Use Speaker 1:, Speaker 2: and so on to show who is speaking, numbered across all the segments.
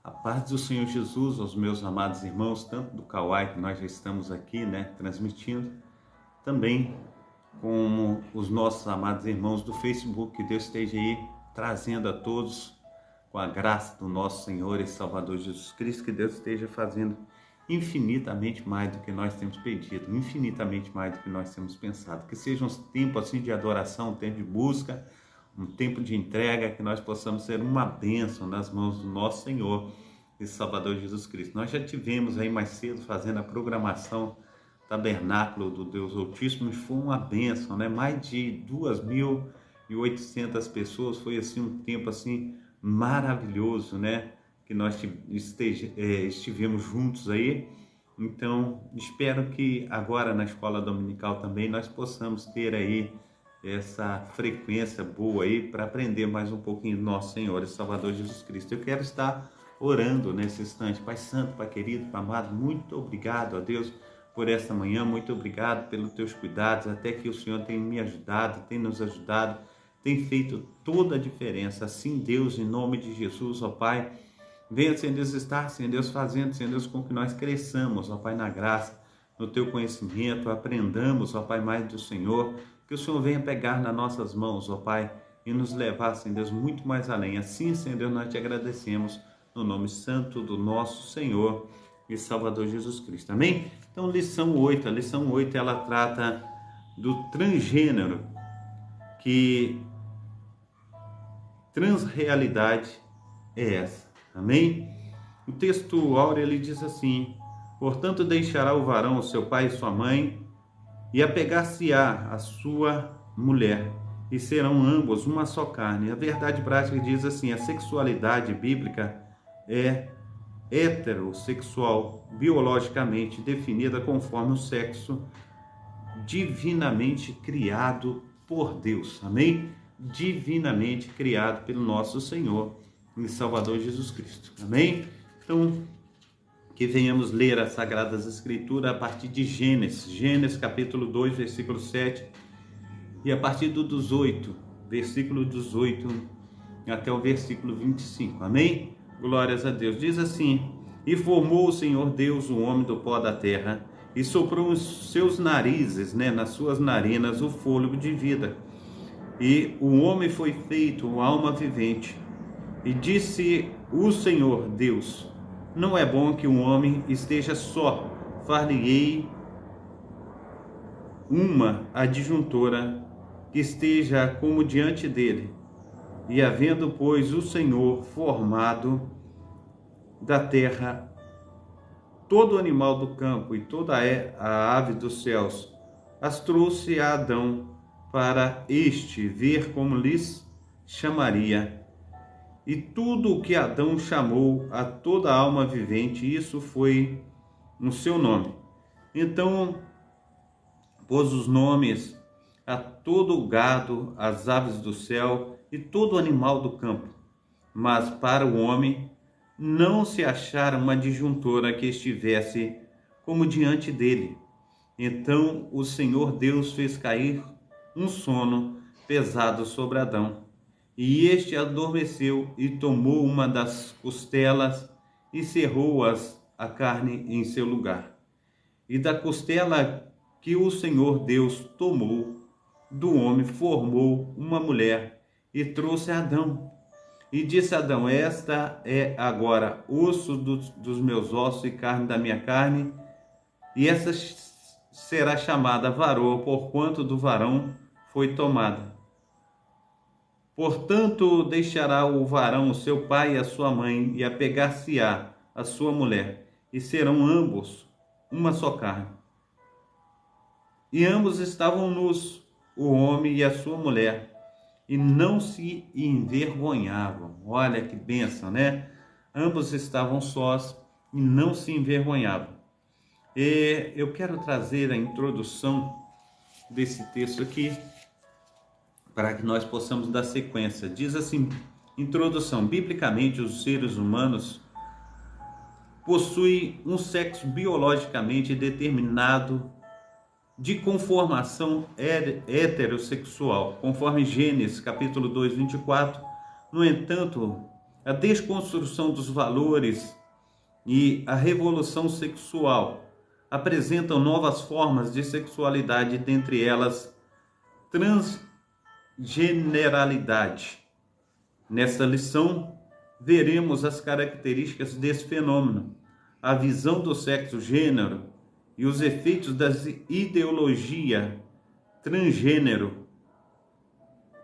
Speaker 1: A paz do Senhor Jesus aos meus amados irmãos, tanto do Kauai, que nós já estamos aqui, transmitindo, também como os nossos amados irmãos do Facebook, que Deus esteja aí trazendo a todos, com a graça do nosso Senhor e Salvador Jesus Cristo, que Deus esteja fazendo infinitamente mais do que nós temos pedido, infinitamente mais do que nós temos pensado. Que seja um tempo assim de adoração, um tempo de busca, um tempo de entrega, que nós possamos ser uma bênção nas mãos do nosso Senhor e Salvador Jesus Cristo. Nós já tivemos aí mais cedo fazendo a programação Tabernáculo do Deus Altíssimo e foi uma bênção, Mais de 2.800 pessoas, foi assim um tempo assim maravilhoso, Que nós estivemos juntos aí. Então, espero que agora na escola dominical também nós possamos ter aí essa frequência boa aí para aprender mais um pouquinho do nosso Senhor e Salvador Jesus Cristo. Eu quero estar orando nesse instante. Pai Santo, Pai querido, Pai amado, muito obrigado a Deus por esta manhã, muito obrigado pelos teus cuidados, até que o Senhor tem me ajudado, tem nos ajudado, tem feito toda a diferença. Assim, Deus, em nome de Jesus, ó Pai, venha, Senhor Deus, estar, Senhor Deus, fazendo, Senhor Deus, com que nós cresçamos, ó Pai, na graça, no teu conhecimento, aprendamos, ó Pai, mais do Senhor, que o Senhor venha pegar nas nossas mãos, ó Pai, e nos levar, Senhor Deus, muito mais além. Assim, Senhor Deus, nós te agradecemos no nome santo do nosso Senhor e Salvador Jesus Cristo. Amém? Então, lição 8. A lição 8, ela trata do transgênero, que transrealidade é essa. Amém? O texto áureo, ele diz assim: portanto, deixará o varão o seu pai e sua mãe, e apegar-se-á a sua mulher, e serão ambos uma só carne. A verdade prática diz assim: a sexualidade bíblica é heterossexual, biologicamente definida conforme o sexo divinamente criado por Deus. Amém? Divinamente criado pelo nosso Senhor e Salvador Jesus Cristo. Amém? Então, que venhamos ler as Sagradas Escrituras a partir de Gênesis capítulo 2, versículo 7, e a partir do 18, versículo 18 até o versículo 25. Amém? Glórias a Deus. Diz assim: e formou o Senhor Deus o homem do pó da terra, e soprou os seus narizes, nas suas narinas, o fôlego de vida. E o homem foi feito uma alma vivente. E disse o Senhor Deus: não é bom que o homem esteja só, far-lhe-ei uma adjuntora que esteja como diante dele. E havendo, pois, o Senhor formado da terra todo animal do campo e toda a ave dos céus, as trouxe a Adão para este ver como lhes chamaria. E tudo o que Adão chamou a toda alma vivente, isso foi o seu nome. Então pôs os nomes a todo o gado, as aves do céu e todo animal do campo. Mas para o homem não se achara uma adjuntora que estivesse como diante dele. Então o Senhor Deus fez cair um sono pesado sobre Adão. E este adormeceu e tomou uma das costelas e cerrou-as a carne em seu lugar. E da costela que o Senhor Deus tomou do homem, formou uma mulher e trouxe a Adão. E disse Adão: esta é agora osso dos meus ossos e carne da minha carne, e essa será chamada varoa, porquanto do varão foi tomada. Portanto, deixará o varão o seu pai e a sua mãe, e apegar-se-á a sua mulher, e serão ambos uma só carne. E ambos estavam nus, o homem e a sua mulher, e não se envergonhavam. Olha que bênção, Ambos estavam sós e não se envergonhavam. E eu quero trazer a introdução desse texto aqui, para que nós possamos dar sequência. Diz assim, introdução: biblicamente os seres humanos possuem um sexo biologicamente determinado de conformação heterossexual, conforme Gênesis capítulo 2, 24. No entanto, A desconstrução dos valores e a revolução sexual apresentam novas formas de sexualidade, dentre elas transgeneralidade. Nesta lição, veremos as características desse fenômeno, a visão do sexo-gênero e os efeitos da ideologia transgênero.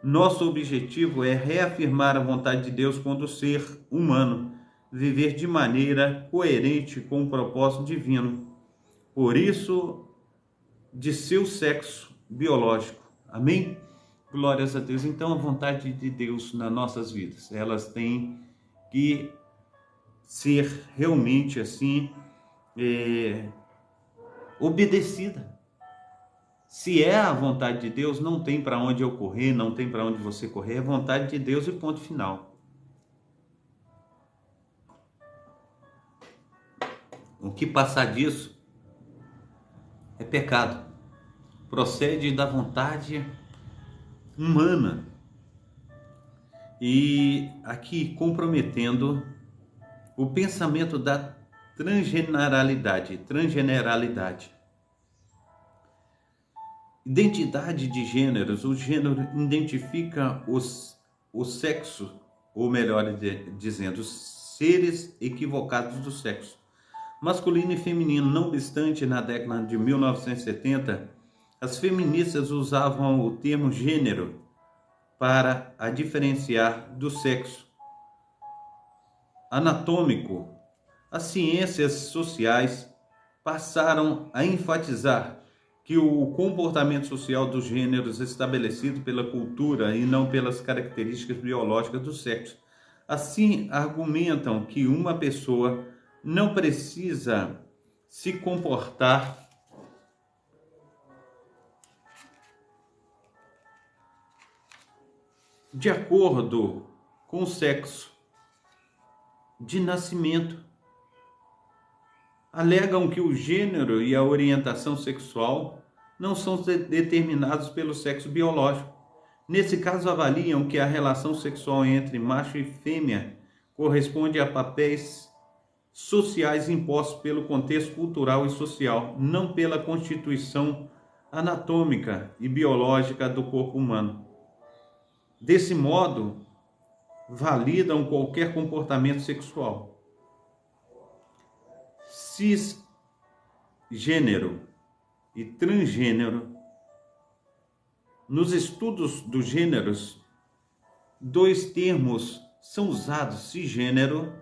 Speaker 1: Nosso objetivo é reafirmar a vontade de Deus quando o ser humano viver de maneira coerente com o propósito divino, por isso, de seu sexo biológico. Amém? Glórias a Deus. Então, a vontade de Deus nas nossas vidas, elas têm que ser realmente assim, obedecida. Se é a vontade de Deus, não tem para onde eu correr, não tem para onde você correr, é vontade de Deus e ponto final. O que passar disso é pecado. Procede da vontade humana. E aqui comprometendo o pensamento da transgeneralidade. Identidade de gêneros. O gênero identifica o sexo, ou melhor dizendo, os seres equivocados do sexo, masculino e feminino. Não obstante, na década de 1970, as feministas usavam o termo gênero para a diferenciar do sexo anatômico. As ciências sociais passaram a enfatizar que o comportamento social dos gêneros é estabelecido pela cultura e não pelas características biológicas do sexo. Assim, argumentam que uma pessoa não precisa se comportar de acordo com o sexo de nascimento. Alegam que o gênero e a orientação sexual não são determinados pelo sexo biológico. Nesse caso, avaliam que a relação sexual entre macho e fêmea corresponde a papéis sociais impostos pelo contexto cultural e social, não pela constituição anatômica e biológica do corpo humano. Desse modo, validam qualquer comportamento sexual. Cisgênero e transgênero. Nos estudos dos gêneros, dois termos são usados, cisgênero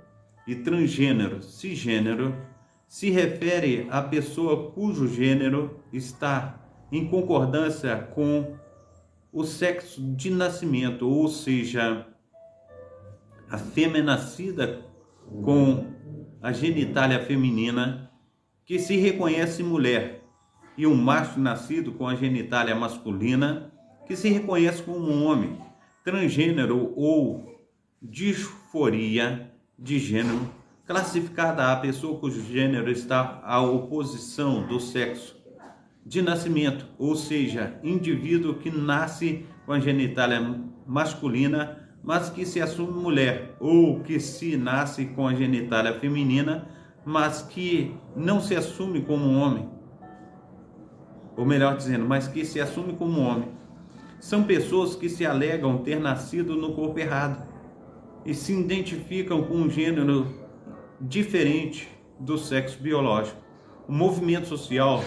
Speaker 1: e transgênero. Cisgênero se refere à pessoa cujo gênero está em concordância com o sexo de nascimento, ou seja, a fêmea nascida com a genitália feminina que se reconhece mulher, e um macho nascido com a genitália masculina que se reconhece como um homem. Transgênero ou disforia de gênero, classificada a pessoa cujo gênero está à oposição do sexo de nascimento, ou seja, indivíduo que nasce com a genitália masculina, mas que se assume mulher, ou que se nasce com a genitália feminina, mas que não se assume como um homem, ou melhor dizendo, mas que se assume como um homem. São pessoas que se alegam ter nascido no corpo errado e se identificam com um gênero diferente do sexo biológico. O movimento social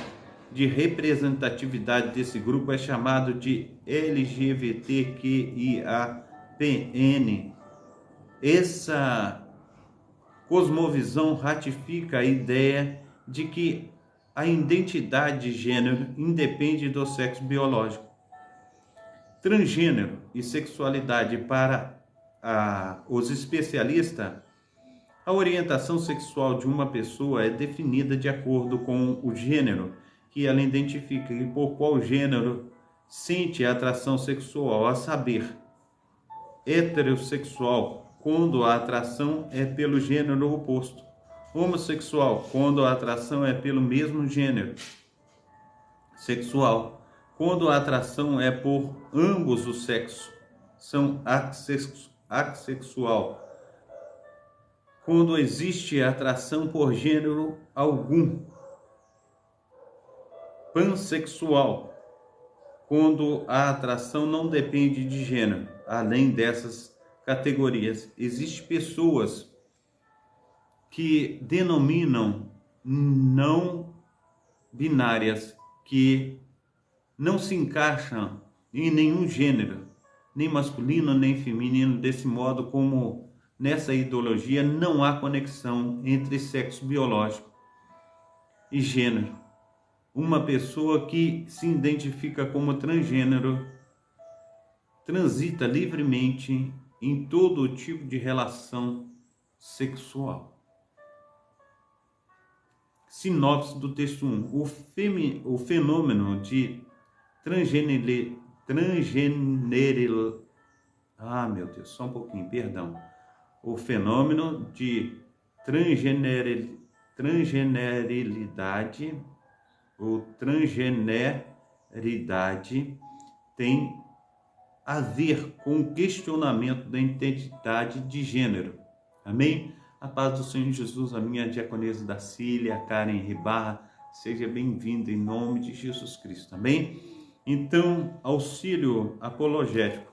Speaker 1: de representatividade desse grupo é chamado de LGBTQIAPN. Essa cosmovisão ratifica a ideia de que a identidade de gênero independe do sexo biológico. Transgênero e sexualidade para os especialistas, a orientação sexual de uma pessoa é definida de acordo com o gênero que ela identifica e por qual gênero sente atração sexual, a saber, heterossexual, quando a atração é pelo gênero oposto, homossexual, quando a atração é pelo mesmo gênero sexual, quando a atração é por ambos os sexos, são assexual, quando existe atração por gênero algum. Pansexual, quando a atração não depende de gênero. Além dessas categorias, existem pessoas que denominam não binárias, que não se encaixam em nenhum gênero, nem masculino nem feminino. Desse modo, como nessa ideologia não há conexão entre sexo biológico e gênero. Uma pessoa que se identifica como transgênero transita livremente em todo tipo de relação sexual. Sinopse do texto 1. O fenômeno de O fenômeno de transgenerilidade ou transgeneridade tem a ver com o questionamento da identidade de gênero. Amém? A paz do Senhor Jesus, a minha diaconisa Dacília, Karen Ribarra, seja bem-vinda em nome de Jesus Cristo. Amém? Então, auxílio apologético.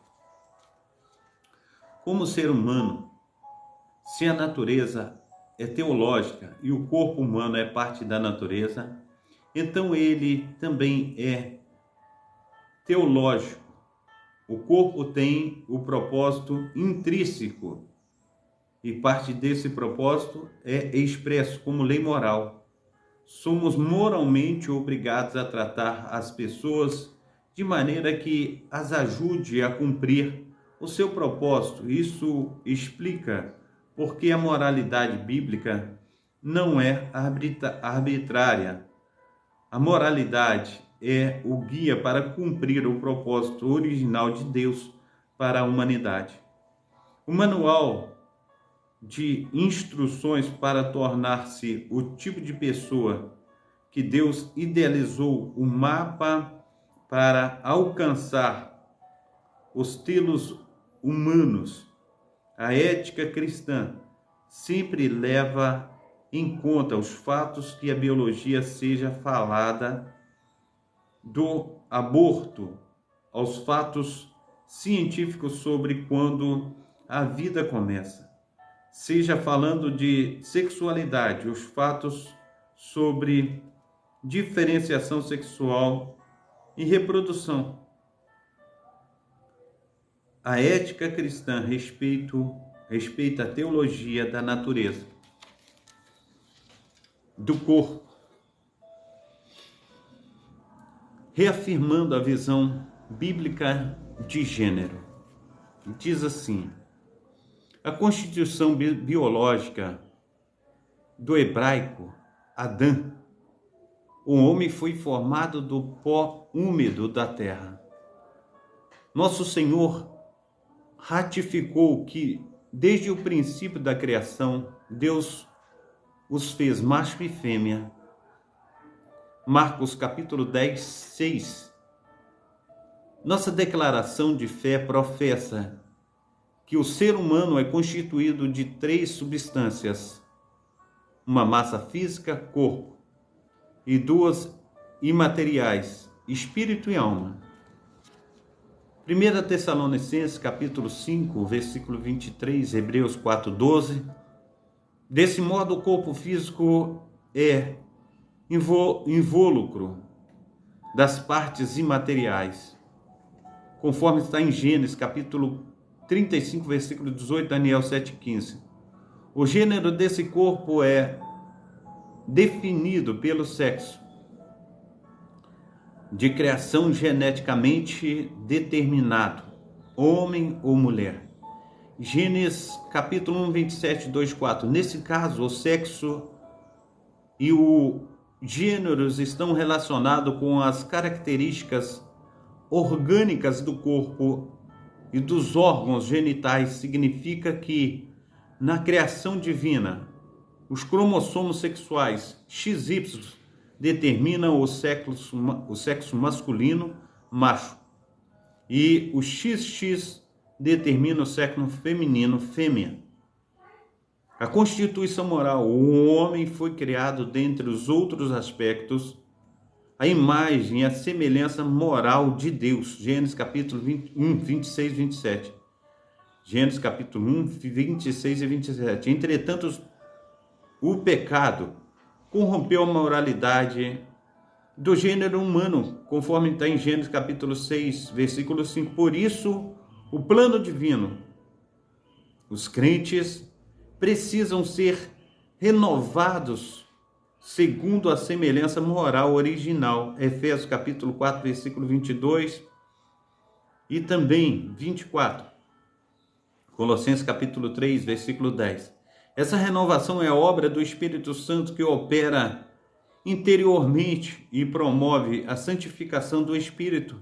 Speaker 1: Como ser humano, se a natureza é teológica e o corpo humano é parte da natureza, então ele também é teológico. O corpo tem o propósito intrínseco e parte desse propósito é expresso como lei moral. Somos moralmente obrigados a tratar as pessoas de maneira que as ajude a cumprir o seu propósito. Isso explica porque a moralidade bíblica não é arbitrária. A moralidade é o guia para cumprir o propósito original de Deus para a humanidade. O manual de instruções para tornar-se o tipo de pessoa que Deus idealizou, o mapa para alcançar os telos humanos. A ética cristã sempre leva em conta os fatos que a biologia seja falada, do aborto aos fatos científicos sobre quando a vida começa, seja falando de sexualidade, os fatos sobre diferenciação sexual e reprodução. A ética cristã respeita a teologia da natureza, do corpo, reafirmando a visão bíblica de gênero. Diz assim: a constituição biológica do hebraico Adão, o homem foi formado do pó úmido da terra. Nosso Senhor ratificou que, desde o princípio da criação, Deus os fez macho e fêmea. Marcos capítulo 10, 6. Nossa declaração de fé professa que o ser humano é constituído de 3 substâncias: uma massa física, corpo, e 2 imateriais, espírito e alma. 1 Tessalonicenses capítulo 5, versículo 23, Hebreus 4, 12. Desse modo, o corpo físico é invólucro das partes imateriais, conforme está em Gênesis capítulo 35, versículo 18, Daniel 7,15. O gênero desse corpo é definido pelo sexo, de criação geneticamente determinado, homem ou mulher. Gênesis capítulo 1, 27, 2, 4. Nesse caso, o sexo e o gênero estão relacionados com as características orgânicas do corpo e dos órgãos genitais. Significa que, na criação divina, os cromossomos sexuais XY determinam o sexo masculino, macho, e o XX determina o sexo feminino, fêmea. A constituição moral, o homem foi criado dentre os outros aspectos, a imagem e a semelhança moral de Deus. Gênesis capítulo 21, 26 e 27. Gênesis capítulo 1, 26 e 27. Entretanto, o pecado corrompeu a moralidade do gênero humano, conforme está em Gênesis capítulo 6, versículo 5. Por isso, o plano divino, os crentes precisam ser renovados segundo a semelhança moral original. Efésios capítulo 4, versículo 22 e também 24. Colossenses capítulo 3, versículo 10. Essa renovação é obra do Espírito Santo que opera interiormente e promove a santificação do espírito,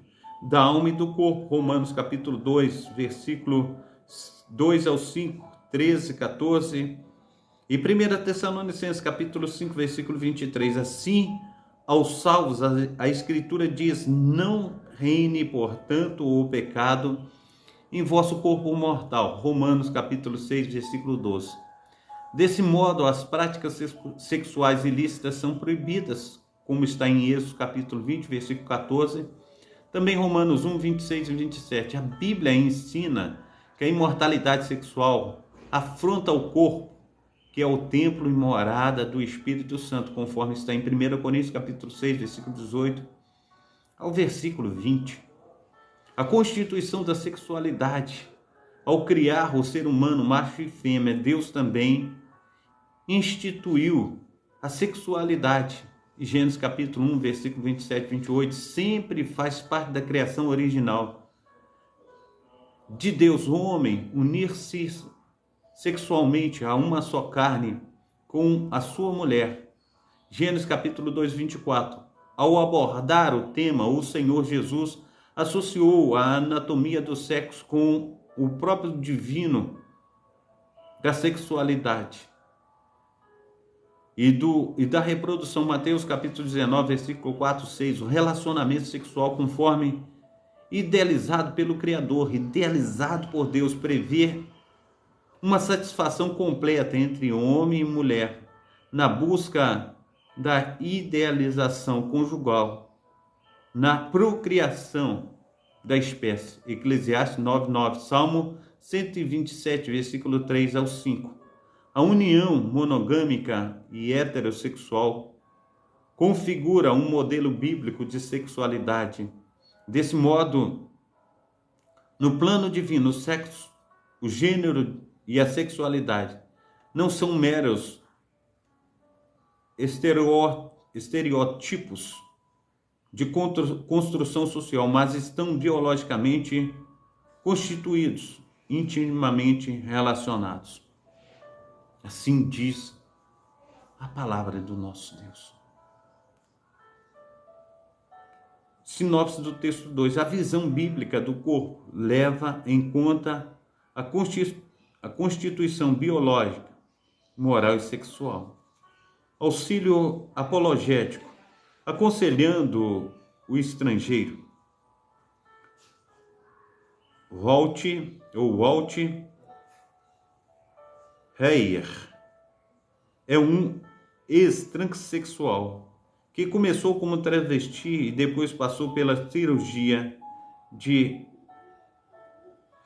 Speaker 1: da alma e do corpo. Romanos capítulo 2, versículo 2 ao 5, 13, 14 e 1 Tessalonicenses capítulo 5, versículo 23. Assim, aos salvos, a Escritura diz: não reine, portanto, o pecado em vosso corpo mortal. Romanos capítulo 6, versículo 12. Desse modo, as práticas sexuais ilícitas são proibidas, como está em Êxodo capítulo 20, versículo 14. Também Romanos 1, 26 e 27. A Bíblia ensina que a imortalidade sexual afronta o corpo, que é o templo e morada do Espírito Santo, conforme está em 1 Coríntios capítulo 6, versículo 18 ao versículo 20. A constituição da sexualidade, ao criar o ser humano macho e fêmea, Deus também instituiu a sexualidade. Gênesis capítulo 1, versículo 27 e 28, sempre faz parte da criação original de Deus, o homem unir-se sexualmente a uma só carne com a sua mulher. Gênesis capítulo 2, 24. Ao abordar o tema, o Senhor Jesus associou a anatomia do sexo com o próprio divino da sexualidade e da reprodução. Mateus capítulo 19, versículo 4, 6. O relacionamento sexual conforme idealizado pelo Criador, idealizado por Deus, prevê uma satisfação completa entre homem e mulher na busca da idealização conjugal, na procriação da espécie. Eclesiastes 9:9, Salmo 127, versículo 3 ao 5. A união monogâmica e heterossexual configura um modelo bíblico de sexualidade. Desse modo, no plano divino, o sexo, o gênero e a sexualidade não são meros estereótipos de construção social, mas estão biologicamente constituídos, intimamente relacionados. Assim diz a palavra do nosso Deus. Sinopse do texto 2. A visão bíblica do corpo leva em conta a constituição biológica, moral e sexual. Auxílio apologético, aconselhando o estrangeiro. Walt Heyer é um ex-transexual que começou como travesti e depois passou pela cirurgia de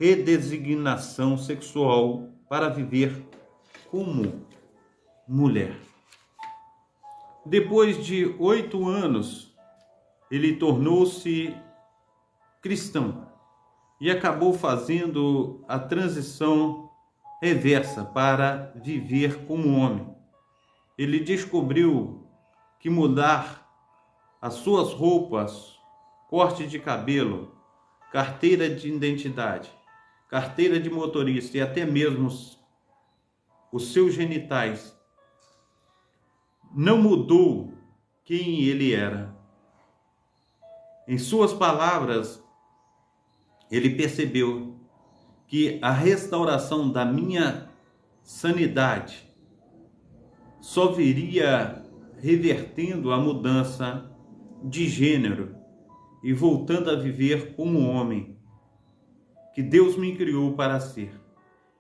Speaker 1: redesignação sexual para viver como mulher. Depois de 8 anos, ele tornou-se cristão e acabou fazendo a transição reversa para viver como homem. Ele descobriu que mudar as suas roupas, corte de cabelo, carteira de identidade, carteira de motorista e até mesmo os seus genitais não mudou quem ele era. Em suas palavras, ele percebeu que a restauração da minha sanidade só viria revertendo a mudança de gênero e voltando a viver como homem que Deus me criou para ser.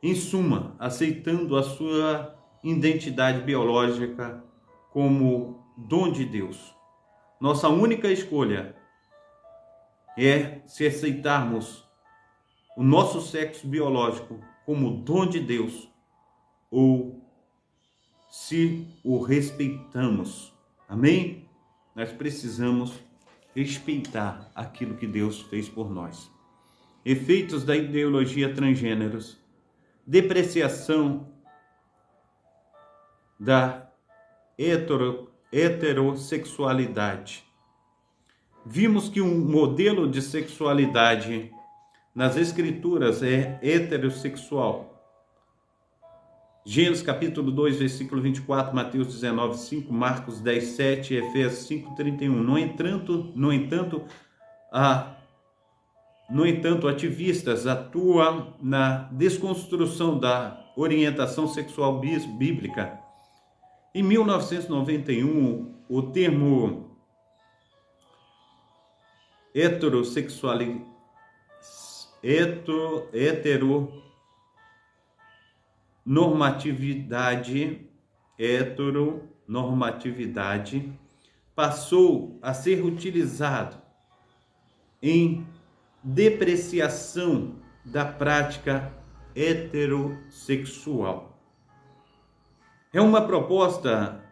Speaker 1: Em suma, aceitando a sua identidade biológica como dom de Deus. Nossa única escolha é se aceitarmos o nosso sexo biológico como dom de Deus ou se o respeitamos. Amém? Nós precisamos respeitar aquilo que Deus fez por nós. Efeitos da ideologia transgêneros, depreciação da heterossexualidade. Vimos que um modelo de sexualidade nas Escrituras é heterossexual. Gênesis capítulo 2, versículo 24, Mateus 19, 5, Marcos 10, 7, Efésios 5, 31. No entanto, ativistas atuam na desconstrução da orientação sexual bíblica. Em 1991, o termo heteronormatividade passou a ser utilizado em depreciação da prática heterossexual. É uma proposta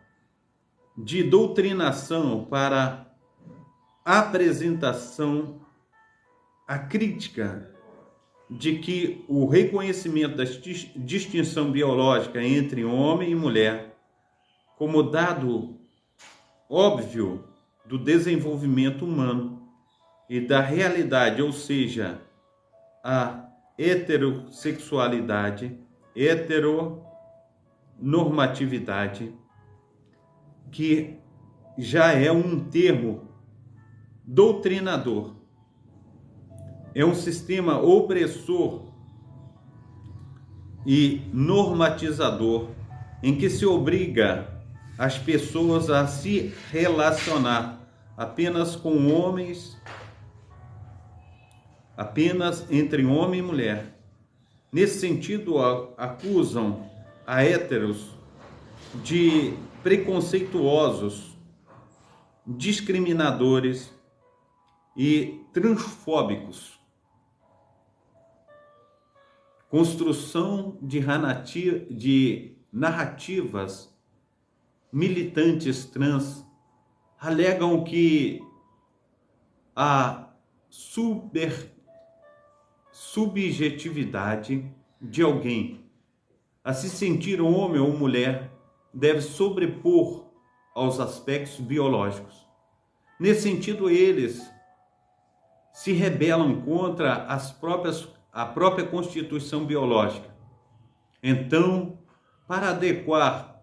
Speaker 1: de doutrinação para apresentação a crítica de que o reconhecimento da distinção biológica entre homem e mulher como dado óbvio do desenvolvimento humano e da realidade, ou seja, a heterossexualidade, heteronormatividade, que já é um termo doutrinador. É um sistema opressor e normatizador em que se obriga as pessoas a se relacionar apenas com homens, apenas entre homem e mulher. Nesse sentido, acusam a héteros de preconceituosos, discriminadores e transfóbicos. Construção de narrativas militantes trans alegam que a subjetividade de alguém a se sentir homem ou mulher deve sobrepor aos aspectos biológicos. Nesse sentido, eles se rebelam contra a própria constituição biológica. Então, para adequar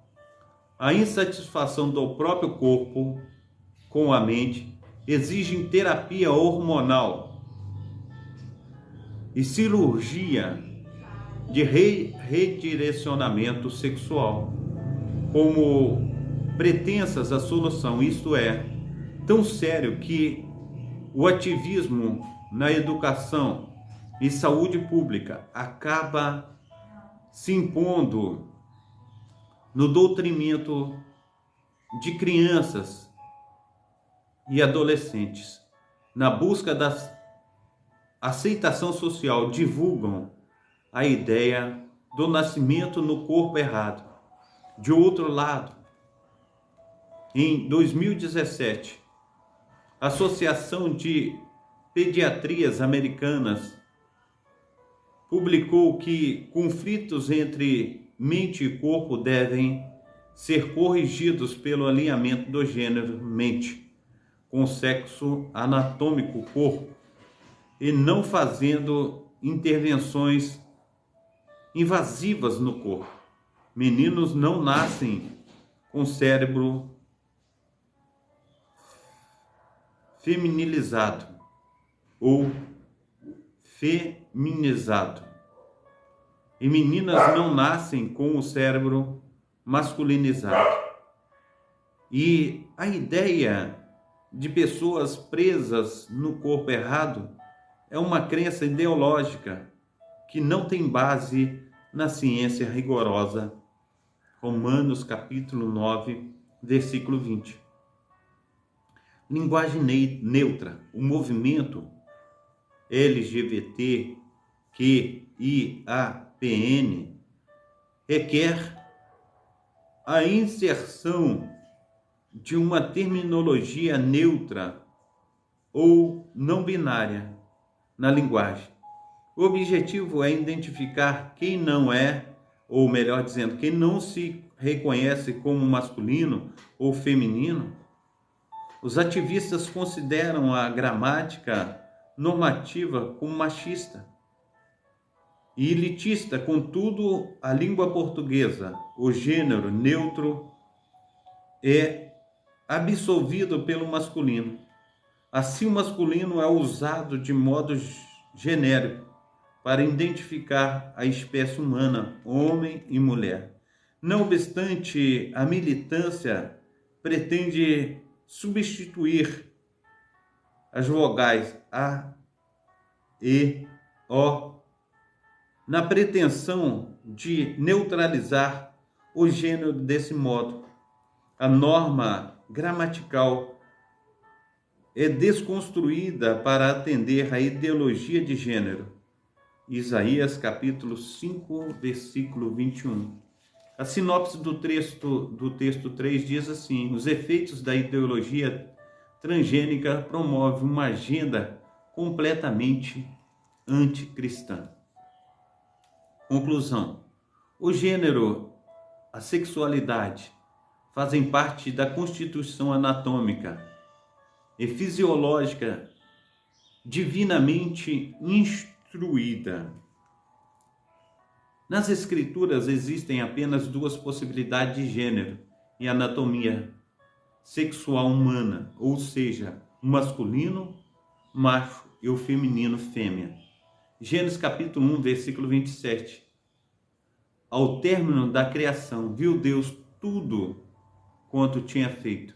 Speaker 1: a insatisfação do próprio corpo com a mente, exigem terapia hormonal e cirurgia de redirecionamento sexual como pretensas a solução. Isto é tão sério que o ativismo na educação e saúde pública acaba se impondo no doutrinamento de crianças e adolescentes. Na busca da aceitação social, divulgam a ideia do nascimento no corpo errado. De outro lado, em 2017, a Associação de Pediatrias Americanas publicou que conflitos entre mente e corpo devem ser corrigidos pelo alinhamento do gênero mente com o sexo anatômico corpo e não fazendo intervenções invasivas no corpo. Meninos não nascem com cérebro feminilizado ou feminizado. E meninas não nascem com o cérebro masculinizado. E a ideia de pessoas presas no corpo errado é uma crença ideológica que não tem base na ciência rigorosa Romanos capítulo 9, versículo 20. Linguagem neutra. O movimento LGBTQIAPN requer a inserção de uma terminologia neutra ou não binária na linguagem. O objetivo é identificar quem não é, ou melhor dizendo, quem não se reconhece como masculino ou feminino. Os ativistas consideram a gramática normativa como machista e elitista. Contudo, a língua portuguesa, o gênero neutro, é absolvido pelo masculino. Assim, o masculino é usado de modo genérico para identificar a espécie humana, homem e mulher. Não obstante, a militância pretende substituir as vogais A, E, O, na pretensão de neutralizar o gênero desse modo. A norma gramatical é desconstruída para atender à ideologia de gênero. Isaías capítulo 5, versículo 21. A sinopse do texto 3 diz assim: os efeitos da ideologia transgênica promovem uma agenda completamente anticristã. Conclusão: o gênero, a sexualidade, fazem parte da constituição anatômica e fisiológica divinamente instruída. Nas Escrituras existem apenas duas possibilidades de gênero e anatomia sexual humana, ou seja, o masculino, macho, e o feminino, fêmea. Gênesis capítulo 1, versículo 27. Ao término da criação, viu Deus tudo quanto tinha feito,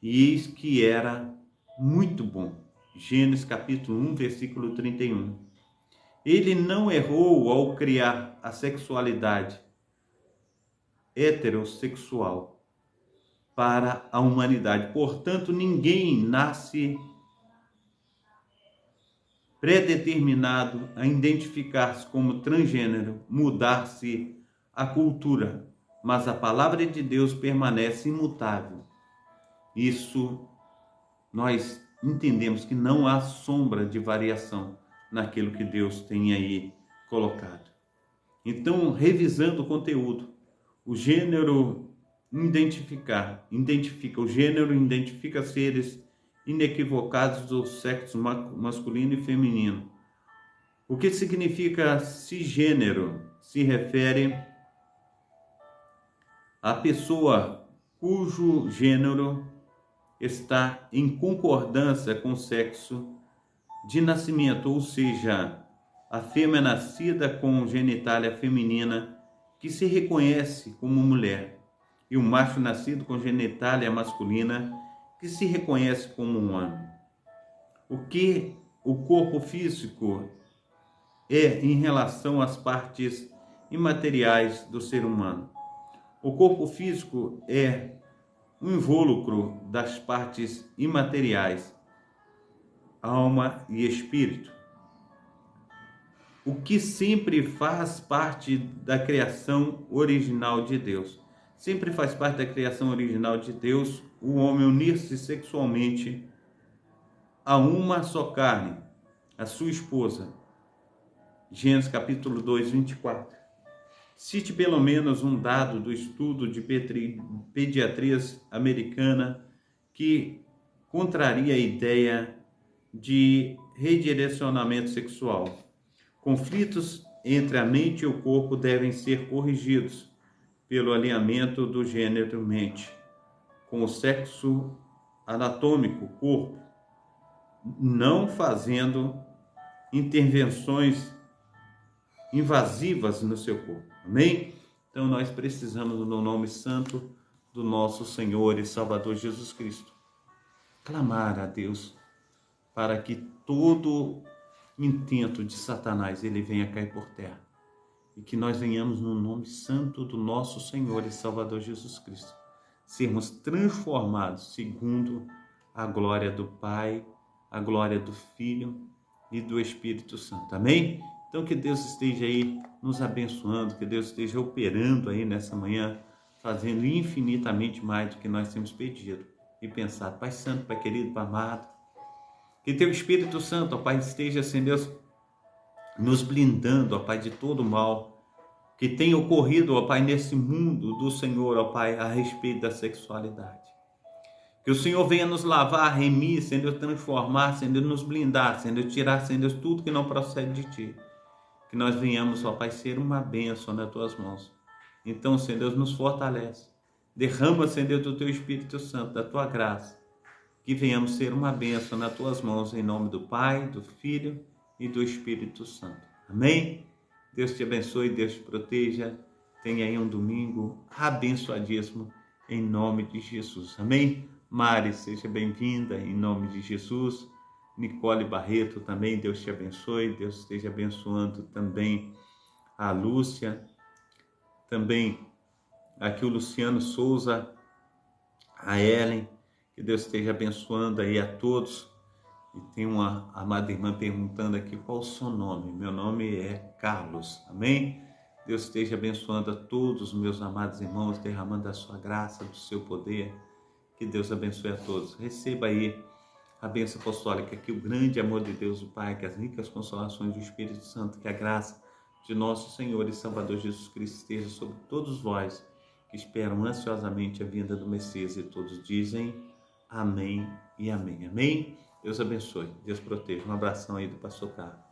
Speaker 1: e eis que era muito bom. Gênesis capítulo 1, versículo 31. Ele não errou ao criar a sexualidade heterossexual para a humanidade. Portanto, ninguém nasce predeterminado a identificar-se como transgênero, mudar-se a cultura, mas a palavra de Deus permanece imutável. Isso nós entendemos que não há sombra de variação naquilo que Deus tem aí colocado. Então, revisando o conteúdo, o gênero identifica seres inequivocados do sexo masculino e feminino. O que significa cisgênero? Se refere à pessoa cujo gênero está em concordância com o sexo de nascimento, ou seja, a fêmea nascida com genitália feminina que se reconhece como mulher e o macho nascido com genitália masculina que se reconhece como um homem. O que o corpo físico é em relação às partes imateriais do ser humano? O corpo físico é um invólucro das partes imateriais, alma e espírito. O que sempre faz parte da criação original de Deus. Sempre faz parte da criação original de Deus o homem unir-se sexualmente a uma só carne, a sua esposa. Gênesis capítulo 2, 24. Cite pelo menos um dado do estudo de pediatria americana que contraria a ideia de redirecionamento sexual. Conflitos entre a mente e o corpo devem ser corrigidos pelo alinhamento do gênero-mente com o sexo anatômico, corpo, não fazendo intervenções invasivas no seu corpo. Amém? Então nós precisamos, no nome santo do nosso Senhor e Salvador Jesus Cristo, clamar a Deus para que todo intento de Satanás ele venha cair por terra e que nós venhamos no nome santo do nosso Senhor e Salvador Jesus Cristo, sermos transformados segundo a glória do Pai, a glória do Filho e do Espírito Santo. Amém? Então que Deus esteja aí nos abençoando, que Deus esteja operando aí nessa manhã, fazendo infinitamente mais do que nós temos pedido e pensado. Pai Santo, Pai querido, Pai amado, que Teu Espírito Santo, ó Pai, esteja, assim, Deus, nos blindando, ó Pai, de todo mal que tem ocorrido, ó Pai, nesse mundo do Senhor, ó Pai, a respeito da sexualidade. Que o Senhor venha nos lavar, remir, Senhor, transformar, Senhor, nos blindar, Senhor, tirar, Senhor, tudo que não procede de Ti. Que nós venhamos, ó Pai, ser uma bênção nas Tuas mãos. Então, Senhor Deus, nos fortalece. Derrama, Senhor, do Teu Espírito Santo, da Tua graça. Que venhamos ser uma bênção nas Tuas mãos, em nome do Pai, do Filho e do Espírito Santo. Amém? Deus te abençoe, Deus te proteja. Tenha aí um domingo abençoadíssimo, em nome de Jesus. Amém? Mari, seja bem-vinda, em nome de Jesus. Nicole Barreto também, Deus te abençoe. Deus esteja abençoando também a Lúcia. Também aqui o Luciano Souza, a Ellen. Que Deus esteja abençoando aí a todos. E tem uma amada irmã perguntando aqui qual o seu nome. Meu nome é Carlos. Amém? Deus esteja abençoando a todos os meus amados irmãos, derramando a sua graça, do seu poder. Que Deus abençoe a todos. Receba aí a bênção apostólica, que o grande amor de Deus, o Pai, que as ricas consolações do Espírito Santo, que a graça de nosso Senhor e Salvador Jesus Cristo esteja sobre todos vós, que esperam ansiosamente a vinda do Messias, e todos dizem amém e amém. Amém? Deus abençoe, Deus proteja. Um abração aí do pastor Carlos.